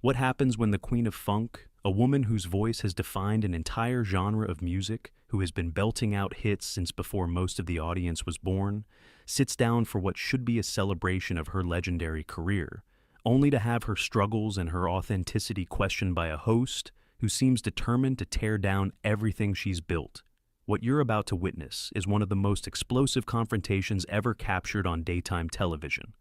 What happens when the Queen of Funk, a woman whose voice has defined an entire genre of music, who has been belting out hits since before most of the audience was born, sits down for what should be a celebration of her legendary career, only to have her struggles and her authenticity questioned by a host who seems determined to tear down everything she's built? What you're about to witness is one of the most explosive confrontations ever captured on daytime television.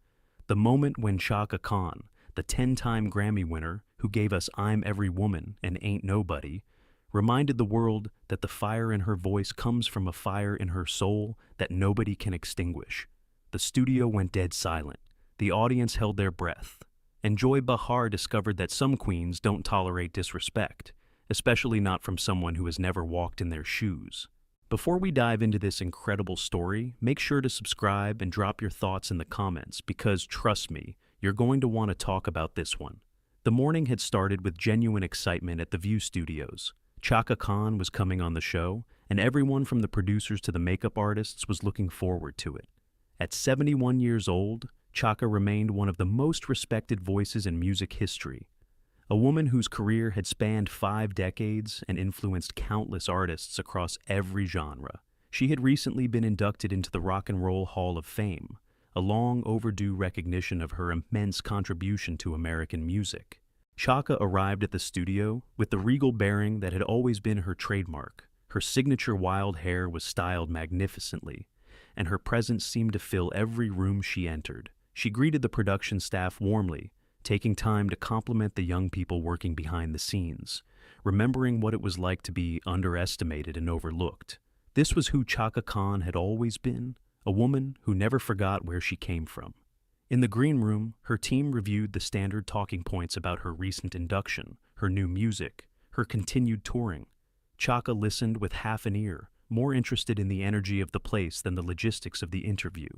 The moment when Chaka Khan, the 10-time Grammy winner who gave us I'm Every Woman and Ain't Nobody, reminded the world that the fire in her voice comes from a fire in her soul that nobody can extinguish. The studio went dead silent. The audience held their breath. And Joy Behar discovered that some queens don't tolerate disrespect, especially not from someone who has never walked in their shoes. Before we dive into this incredible story, make sure to subscribe and drop your thoughts in the comments because, trust me, you're going to want to talk about this one. The morning had started with genuine excitement at the View Studios. Chaka Khan was coming on the show, and everyone from the producers to the makeup artists was looking forward to it. At 71 years old, Chaka remained one of the most respected voices in music history. A woman whose career had spanned 5 decades and influenced countless artists across every genre. She had recently been inducted into the Rock and Roll Hall of Fame, a long overdue recognition of her immense contribution to American music. Chaka arrived at the studio with the regal bearing that had always been her trademark. Her signature wild hair was styled magnificently, and her presence seemed to fill every room she entered. She greeted the production staff warmly, taking time to compliment the young people working behind the scenes, remembering what it was like to be underestimated and overlooked. This was who Chaka Khan had always been, a woman who never forgot where she came from. In the green room, her team reviewed the standard talking points about her recent induction, her new music, her continued touring. Chaka listened with half an ear, more interested in the energy of the place than the logistics of the interview.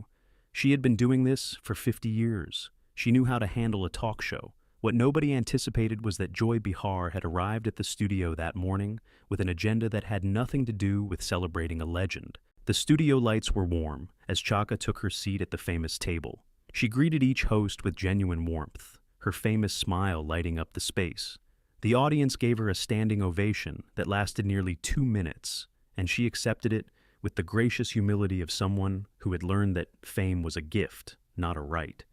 She had been doing this for 50 years. She knew how to handle a talk show. What nobody anticipated was that Joy Behar had arrived at the studio that morning with an agenda that had nothing to do with celebrating a legend. The studio lights were warm as Chaka took her seat at the famous table. She greeted each host with genuine warmth, her famous smile lighting up the space. The audience gave her a standing ovation that lasted nearly 2 minutes, and she accepted it with the gracious humility of someone who had learned that fame was a gift, not a right.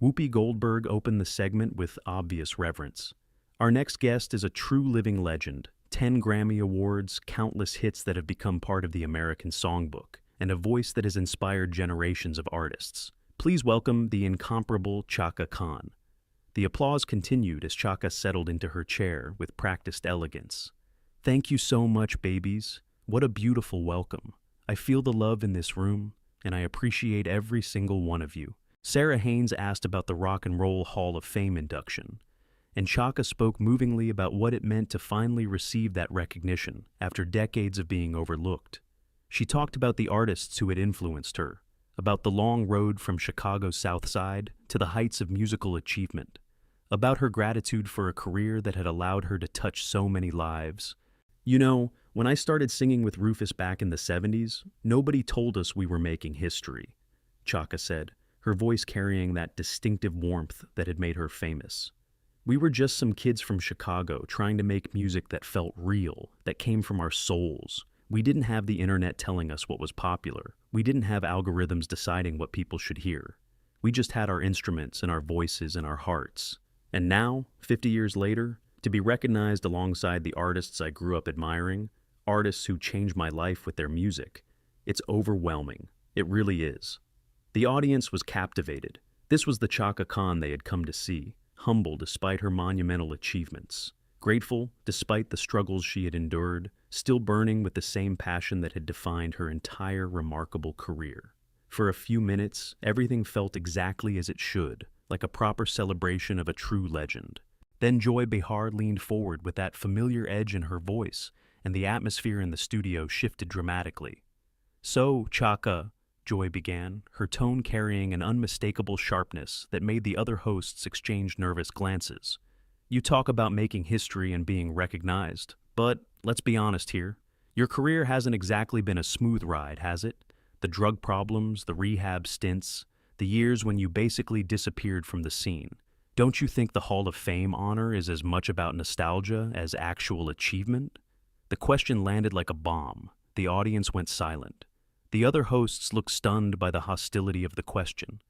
Whoopi Goldberg opened the segment with obvious reverence. Our next guest is a true living legend, 10 Grammy Awards, countless hits that have become part of the American songbook, and a voice that has inspired generations of artists. Please welcome the incomparable Chaka Khan. The applause continued as Chaka settled into her chair with practiced elegance. Thank you so much, babies. What a beautiful welcome. I feel the love in this room, and I appreciate every single one of you. Sarah Haynes asked about the Rock and Roll Hall of Fame induction, and Chaka spoke movingly about what it meant to finally receive that recognition after decades of being overlooked. She talked about the artists who had influenced her, about the long road from Chicago's South Side to the heights of musical achievement, about her gratitude for a career that had allowed her to touch so many lives. You know, when I started singing with Rufus back in the 70s, nobody told us we were making history, Chaka said, her voice carrying that distinctive warmth that had made her famous. We were just some kids from Chicago trying to make music that felt real, that came from our souls. We didn't have the internet telling us what was popular. We didn't have algorithms deciding what people should hear. We just had our instruments and our voices and our hearts. And now, 50 years later, to be recognized alongside the artists I grew up admiring, artists who changed my life with their music, it's overwhelming. It really is. The audience was captivated. This was the Chaka Khan they had come to see, humble despite her monumental achievements, grateful despite the struggles she had endured, still burning with the same passion that had defined her entire remarkable career. For a few minutes, everything felt exactly as it should, like a proper celebration of a true legend. Then Joy Behar leaned forward with that familiar edge in her voice, and the atmosphere in the studio shifted dramatically. So, Chaka, Joy began, her tone carrying an unmistakable sharpness that made the other hosts exchange nervous glances. You talk about making history and being recognized, but let's be honest here. Your career hasn't exactly been a smooth ride, has it? The drug problems, the rehab stints, the years when you basically disappeared from the scene. Don't you think the Hall of Fame honor is as much about nostalgia as actual achievement? The question landed like a bomb. The audience went silent. The other hosts looked stunned by the hostility of the question.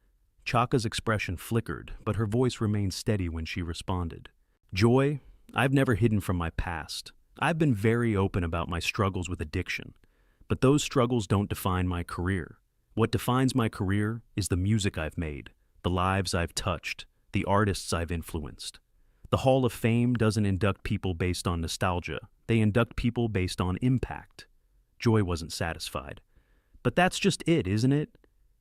Chaka's expression flickered, but her voice remained steady when she responded. Joy, I've never hidden from my past. I've been very open about my struggles with addiction. But those struggles don't define my career. What defines my career is the music I've made, the lives I've touched, the artists I've influenced. The Hall of Fame doesn't induct people based on nostalgia. They induct people based on impact. Joy wasn't satisfied. But that's just it, isn't it?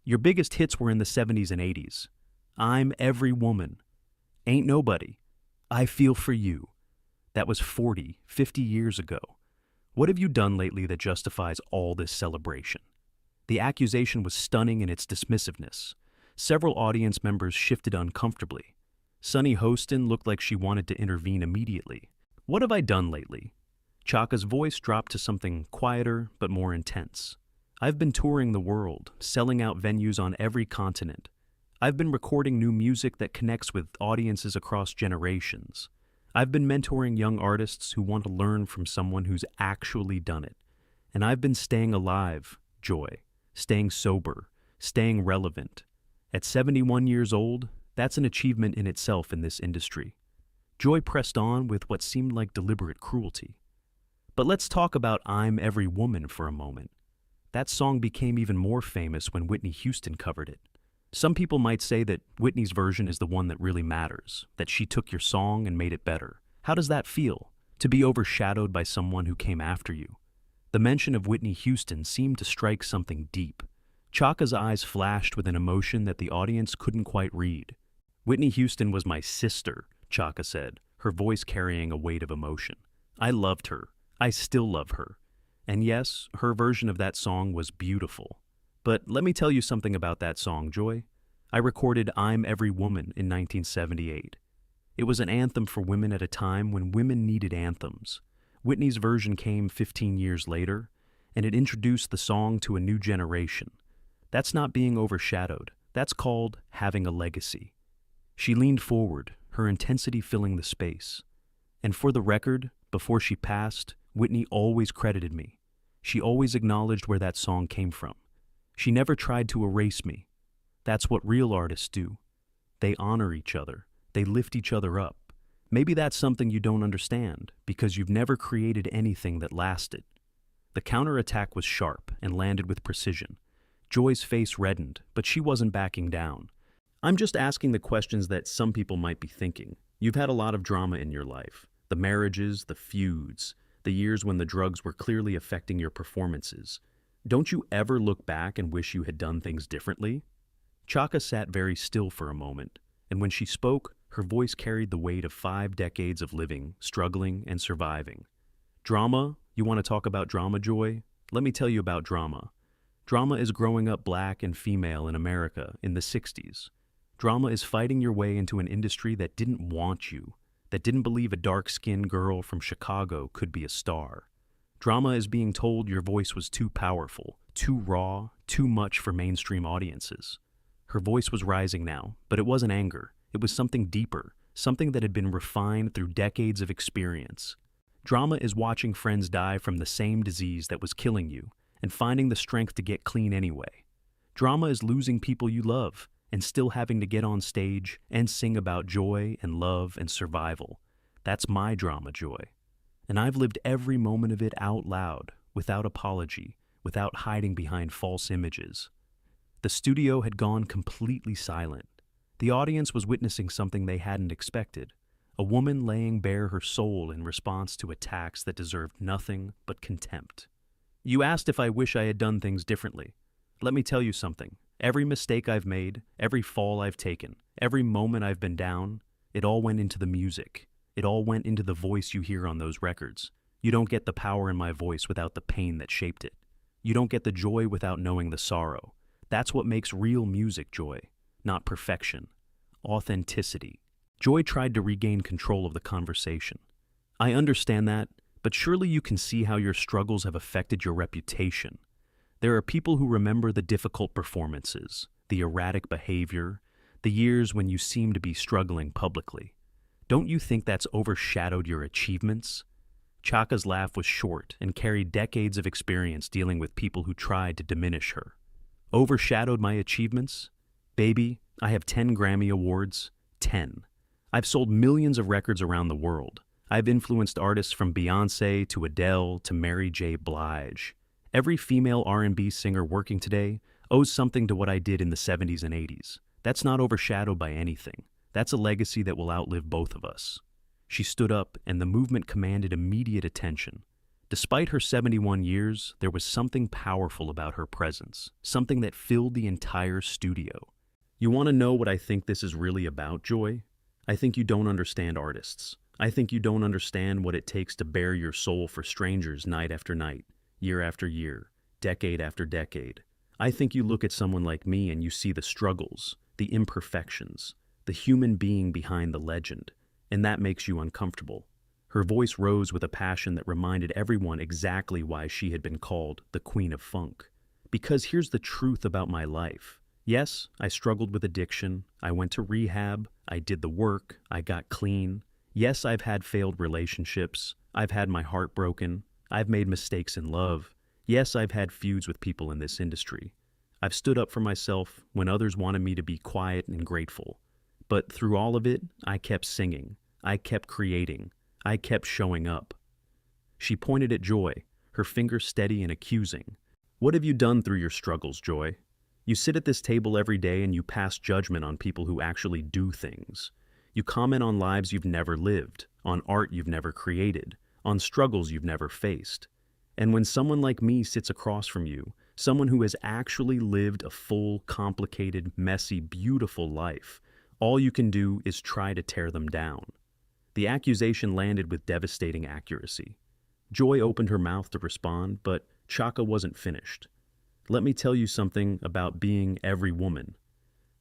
Your biggest hits were in the 70s and 80s. I'm Every Woman. Ain't Nobody. I Feel For You. That was 40, 50 years ago. What have you done lately that justifies all this celebration? The accusation was stunning in its dismissiveness. Several audience members shifted uncomfortably. Sunny Hostin looked like she wanted to intervene immediately. What have I done lately? Chaka's voice dropped to something quieter but more intense. I've been touring the world, selling out venues on every continent. I've been recording new music that connects with audiences across generations. I've been mentoring young artists who want to learn from someone who's actually done it. And I've been staying alive, Joy, staying sober, staying relevant. At 71 years old, that's an achievement in itself in this industry. Joy pressed on with what seemed like deliberate cruelty. But let's talk about I'm Every Woman for a moment. That song became even more famous when Whitney Houston covered it. Some people might say that Whitney's version is the one that really matters, that she took your song and made it better. How does that feel, to be overshadowed by someone who came after you? The mention of Whitney Houston seemed to strike something deep. Chaka's eyes flashed with an emotion that the audience couldn't quite read. Whitney Houston was my sister, Chaka said, her voice carrying a weight of emotion. I loved her. I still love her. And yes, her version of that song was beautiful. But let me tell you something about that song, Joy. I recorded I'm Every Woman in 1978. It was an anthem for women at a time when women needed anthems. Whitney's version came 15 years later, and it introduced the song to a new generation. That's not being overshadowed. That's called having a legacy. She leaned forward, her intensity filling the space. And for the record, before she passed, Whitney always credited me. She always acknowledged where that song came from. She never tried to erase me. That's what real artists do. They honor each other. They lift each other up. Maybe that's something you don't understand, because you've never created anything that lasted. The counterattack was sharp and landed with precision. Joy's face reddened, but she wasn't backing down. I'm just asking the questions that some people might be thinking. You've had a lot of drama in your life. The marriages, the feuds, the years when the drugs were clearly affecting your performances. Don't you ever look back and wish you had done things differently? Chaka sat very still for a moment, and when she spoke, her voice carried the weight of 5 decades of living, struggling, and surviving. Drama? You want to talk about drama, Joy? Let me tell you about drama. Drama is growing up black and female in America in the 60s. Drama is fighting your way into an industry that didn't want you, that didn't believe a dark-skinned girl from Chicago could be a star. Drama is being told your voice was too powerful, too raw, too much for mainstream audiences. Her voice was rising now, but it wasn't anger. It was something deeper, something that had been refined through decades of experience. Drama is watching friends die from the same disease that was killing you, and finding the strength to get clean anyway. Drama is losing people you love, and still having to get on stage and sing about joy and love and survival. That's my drama, Joy. And I've lived every moment of it out loud, without apology, without hiding behind false images. The studio had gone completely silent. The audience was witnessing something they hadn't expected, a woman laying bare her soul in response to attacks that deserved nothing but contempt. You asked if I wish I had done things differently. Let me tell you something. Every mistake I've made, every fall I've taken, every moment I've been down, it all went into the music. It all went into the voice you hear on those records. You don't get the power in my voice without the pain that shaped it. You don't get the joy without knowing the sorrow. That's what makes real music, Joy. Not perfection. Authenticity. Joy tried to regain control of the conversation. I understand that, but surely you can see how your struggles have affected your reputation. There are people who remember the difficult performances, the erratic behavior, the years when you seem to be struggling publicly. Don't you think that's overshadowed your achievements? Chaka's laugh was short and carried decades of experience dealing with people who tried to diminish her. Overshadowed my achievements? Baby, I have 10 Grammy Awards. 10. I've sold millions of records around the world. I've influenced artists from Beyoncé to Adele to Mary J. Blige. Every female R&B singer working today owes something to what I did in the 70s and 80s. That's not overshadowed by anything. That's a legacy that will outlive both of us. She stood up, and the movement commanded immediate attention. Despite her 71 years, there was something powerful about her presence, something that filled the entire studio. You want to know what I think this is really about, Joy? I think you don't understand artists. I think you don't understand what it takes to bare your soul for strangers night after night, year after year, decade after decade. I think you look at someone like me and you see the struggles, the imperfections, the human being behind the legend, and that makes you uncomfortable. Her voice rose with a passion that reminded everyone exactly why she had been called the Queen of Funk. Because here's the truth about my life. Yes, I struggled with addiction. I went to rehab. I did the work. I got clean. Yes, I've had failed relationships. I've had my heart broken. I've made mistakes in love. Yes, I've had feuds with people in this industry. I've stood up for myself when others wanted me to be quiet and grateful. But through all of it, I kept singing. I kept creating. I kept showing up. She pointed at Joy, her finger steady and accusing. What have you done through your struggles, Joy? You sit at this table every day and you pass judgment on people who actually do things. You comment on lives you've never lived, on art you've never created, on struggles you've never faced. And when someone like me sits across from you, someone who has actually lived a full, complicated, messy, beautiful life, all you can do is try to tear them down. The accusation landed with devastating accuracy. Joy opened her mouth to respond, but Chaka wasn't finished. Let me tell you something about being every woman.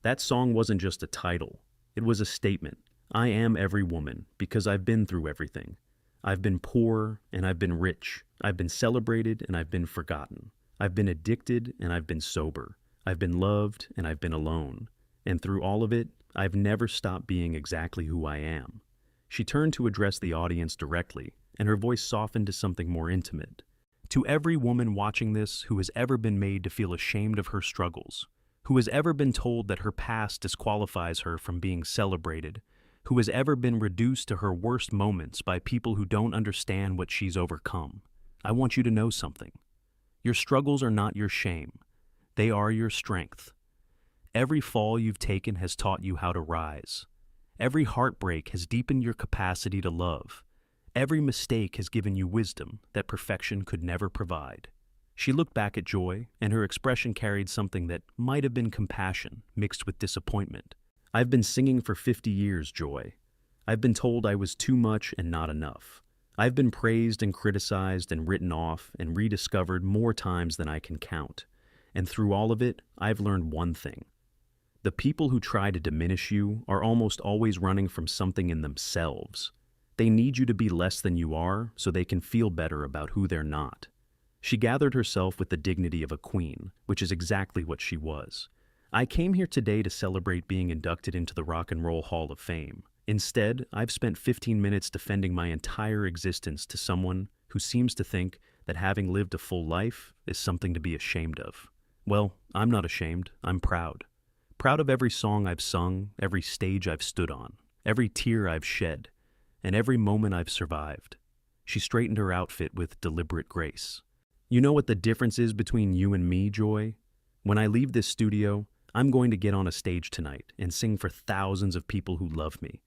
That song wasn't just a title. It was a statement. I am every woman because I've been through everything. I've been poor and I've been rich. I've been celebrated and I've been forgotten. I've been addicted and I've been sober. I've been loved and I've been alone. And through all of it, I've never stopped being exactly who I am. She turned to address the audience directly, and her voice softened to something more intimate. To every woman watching this who has ever been made to feel ashamed of her struggles, who has ever been told that her past disqualifies her from being celebrated, who has ever been reduced to her worst moments by people who don't understand what she's overcome, I want you to know something. Your struggles are not your shame. They are your strength. Every fall you've taken has taught you how to rise. Every heartbreak has deepened your capacity to love. Every mistake has given you wisdom that perfection could never provide. She looked back at Joy, and her expression carried something that might have been compassion mixed with disappointment. I've been singing for 50 years, Joy. I've been told I was too much and not enough. I've been praised and criticized and written off and rediscovered more times than I can count. And through all of it, I've learned one thing. The people who try to diminish you are almost always running from something in themselves. They need you to be less than you are so they can feel better about who they're not. She gathered herself with the dignity of a queen, which is exactly what she was. I came here today to celebrate being inducted into the Rock and Roll Hall of Fame. Instead, I've spent 15 minutes defending my entire existence to someone who seems to think that having lived a full life is something to be ashamed of. Well, I'm not ashamed. I'm proud. Proud of every song I've sung, every stage I've stood on, every tear I've shed, and every moment I've survived. She straightened her outfit with deliberate grace. You know what the difference is between you and me, Joy? When I leave this studio, I'm going to get on a stage tonight and sing for thousands of people who love me.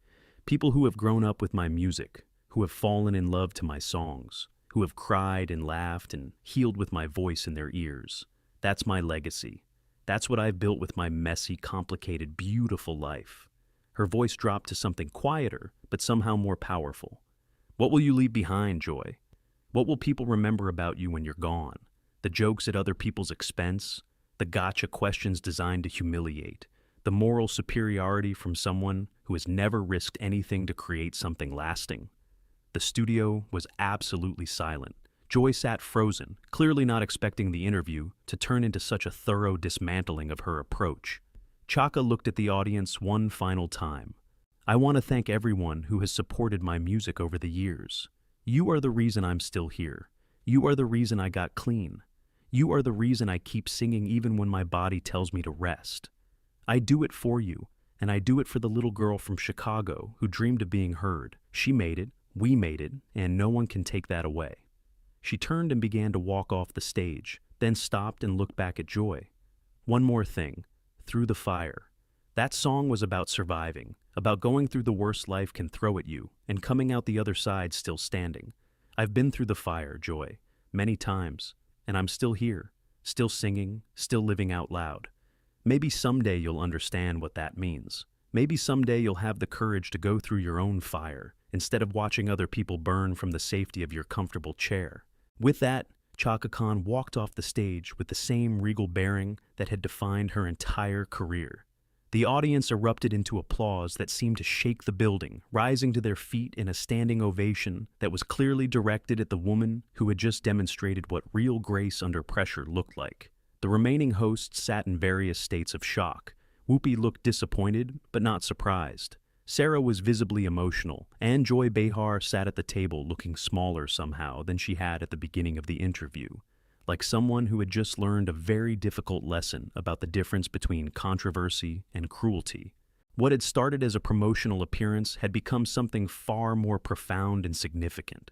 People who have grown up with my music, who have fallen in love to my songs, who have cried and laughed and healed with my voice in their ears. That's my legacy. That's what I've built with my messy, complicated, beautiful life. Her voice dropped to something quieter, but somehow more powerful. What will you leave behind, Joy? What will people remember about you when you're gone? The jokes at other people's expense? The gotcha questions designed to humiliate? The moral superiority from someone who has never risked anything to create something lasting? The studio was absolutely silent. Joy sat frozen, clearly not expecting the interview to turn into such a thorough dismantling of her approach. Chaka looked at the audience one final time. "I want to thank everyone who has supported my music over the years. You are the reason I'm still here. You are the reason I got clean. You are the reason I keep singing even when my body tells me to rest. I do it for you, and I do it for the little girl from Chicago who dreamed of being heard. She made it, we made it, and no one can take that away." She turned and began to walk off the stage, then stopped and looked back at Joy. "One more thing. Through the Fire. That song was about surviving, about going through the worst life can throw at you, and coming out the other side still standing. I've been through the fire, Joy, many times, and I'm still here, still singing, still living out loud. Maybe someday you'll understand what that means. Maybe someday you'll have the courage to go through your own fire, instead of watching other people burn from the safety of your comfortable chair." With that, Chaka Khan walked off the stage with the same regal bearing that had defined her entire career. The audience erupted into applause that seemed to shake the building, rising to their feet in a standing ovation that was clearly directed at the woman who had just demonstrated what real grace under pressure looked like. The remaining hosts sat in various states of shock. Whoopi looked disappointed, but not surprised. Sarah was visibly emotional, and Joy Behar sat at the table looking smaller somehow than she had at the beginning of the interview, like someone who had just learned a very difficult lesson about the difference between controversy and cruelty. What had started as a promotional appearance had become something far more profound and significant.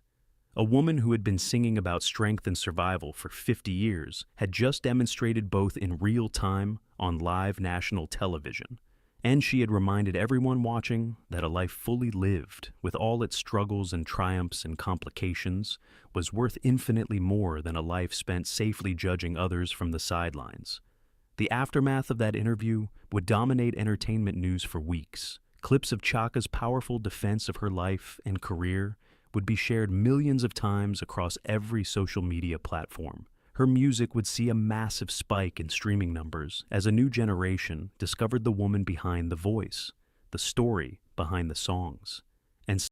A woman who had been singing about strength and survival for 50 years had just demonstrated both in real time on live national television, and she had reminded everyone watching that a life fully lived, with all its struggles and triumphs and complications, was worth infinitely more than a life spent safely judging others from the sidelines. The aftermath of that interview would dominate entertainment news for weeks. Clips of Chaka's powerful defense of her life and career would be shared millions of times across every social media platform. Her music would see a massive spike in streaming numbers as a new generation discovered the woman behind the voice, the story behind the songs.